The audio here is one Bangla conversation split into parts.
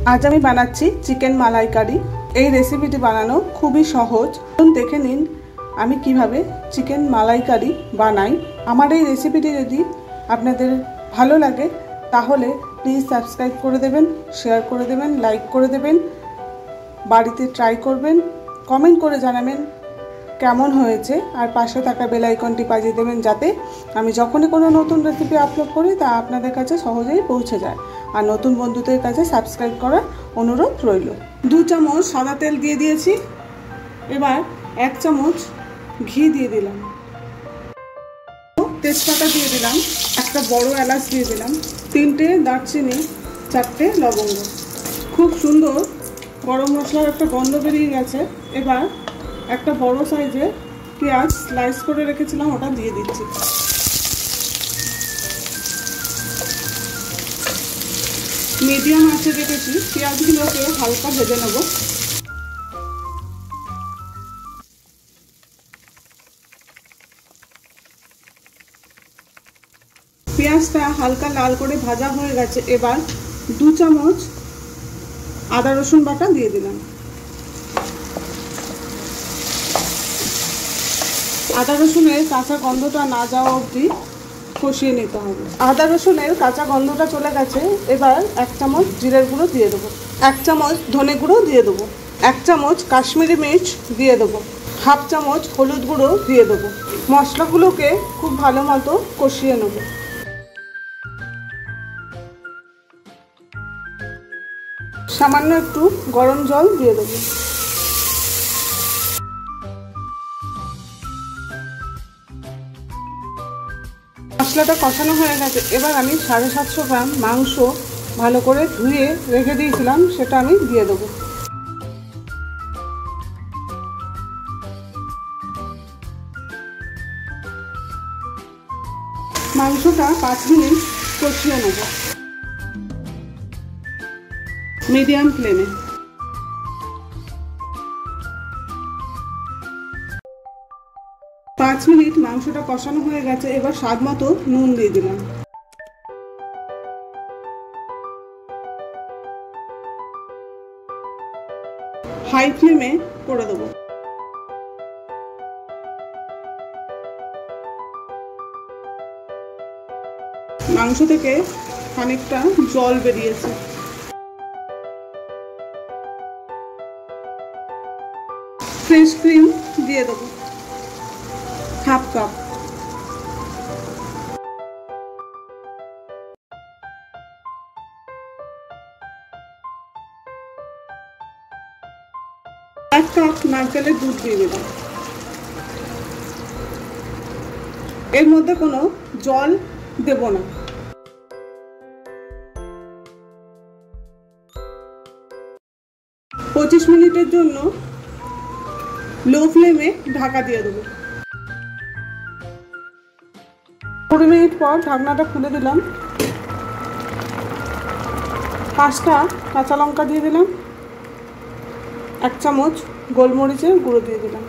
আজ আমি বানাচ্ছি চিকেন মালাইকারি। এই রেসিপিটি বানানো খুবই সহজ। দেখে নিন আমি কিভাবে চিকেন মালাইকারি বানাই। আমার এই রেসিপিটি যদি আপনাদের ভালো লাগে তাহলে প্লিজ সাবস্ক্রাইব করে দেবেন, শেয়ার করে দেবেন, লাইক করে দেবেন, বাড়িতে ট্রাই করবেন, কমেন্ট করে জানাবেন কেমন হয়েছে, আর পাশে থাকা বেল আইকনটি বাজিয়ে দেবেন যাতে আমি যখনই কোনো নতুন রেসিপি আপলোড করি তা আপনাদের কাছে সহজেই পৌঁছে যায়। আর নতুন বন্ধুদের কাছে সাবস্ক্রাইব করার অনুরোধ রইল। 2 চামচ সাদা তেল দিয়ে দিয়েছি। এবার 1 চামচ ঘি দিয়ে দিলাম, তেজপাতা দিয়ে দিলাম, একটা বড় এলাচ দিয়ে দিলাম, 3টে দারচিনি, 4টে লবঙ্গ। খুব সুন্দর গরম মশলার একটা গন্ধ বেরিয়ে গেছে। এবার একটা বড় সাইজের পেঁয়াজ স্লাইস করে রেখেছিলাম ওটা দিয়ে দিচ্ছি। মিডিয়াম আঁচে রেখেছি। পেঁয়াজগুলোকে হালকা ভেজে নেব। পেঁয়াজটা হালকা লাল করে ভাজা হয়ে গেছে। এবার 2 চামচ আদা রসুন বাটা দিয়ে দিলাম। আদা রসুনের কাঁচা গন্ধটা না যাওয়া অবধি কষিয়ে নিতে হবে। আদা রসুনের কাঁচা গন্ধটা চলে গেছে। এবার 1 চামচ জিরের গুঁড়ো দিয়ে দেবো, 1 চামচ ধনে গুঁড়ো দিয়ে দেবো, 1 চামচ কাশ্মীরি মির্চ দিয়ে দেবো, 1/2 চামচ হলুদ গুঁড়ো দিয়ে দেবো। মশলাগুলোকে খুব ভালো মতো কষিয়ে নেব। সামান্য একটু গরম জল দিয়ে দেবো। মশলাটা কষানো হয়ে গেছে। এবার আমি 750 গ্রাম মাংস ভালো করে ধুয়ে রেখে দিয়েছিলাম সেটা আমি দিয়ে দেবো। মাংসটা 5 মিনিট কষিয়ে নেব মিডিয়াম ফ্লেমে। পাঁচ মিনিট মাংসটা কষানো হয়ে গেছে। এবার স্বাদ মতো নুন দিয়ে দিলাম। হাই ফ্লেমে করে দেবো। মাংস থেকে খানিকটা জল বেরিয়েছে। ফ্রেশ ক্রিম দিয়ে দেবো 1/2 কাপ। এক কাপ নারকেলের দুধ দিয়ে দিলাম। এর মধ্যে কোনো জল দেব না। পঁচিশ মিনিটের জন্য লো ফ্লেমে ঢাকা দিয়ে দেবো। 20 মিনিট পর ঢাকনাটা খুলে দিলাম। 5টা কাঁচা লঙ্কা দিয়ে দিলাম, 1 চামচ গোলমরিচের গুঁড়ো দিয়ে দিলাম।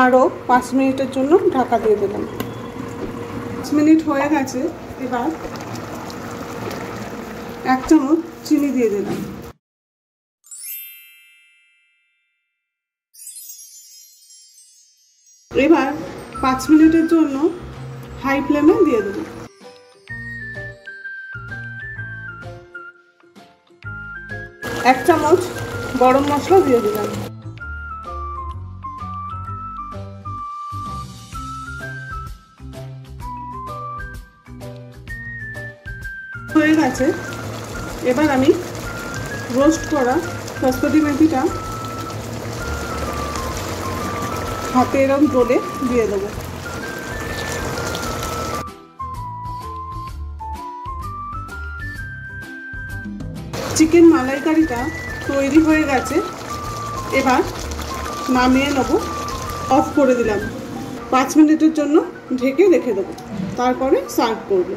আরও 5 মিনিটের জন্য ঢাকা দিয়ে দিলাম। 5 মিনিট হয়ে গেছে। এবার 1 চামচ চিনি দিয়ে দিলাম। এবার 5 মিনিটের জন্য হাই ফ্লেমে দিয়ে দেব। এক চামচ গরম মশলা দিয়ে দিলাম। হয়ে গেছে। এবার আমি রোস্ট করা কসুরি মেথিটা হাতে এরকম ডলে দিয়ে দেবো। চিকেন মালাইকারিটা তৈরি হয়ে গেছে। এবার নামিয়ে নেব। অফ করে দিলাম। 5 মিনিটের জন্য ঢেকে রেখে দেবো, তারপরে সার্ভ করব।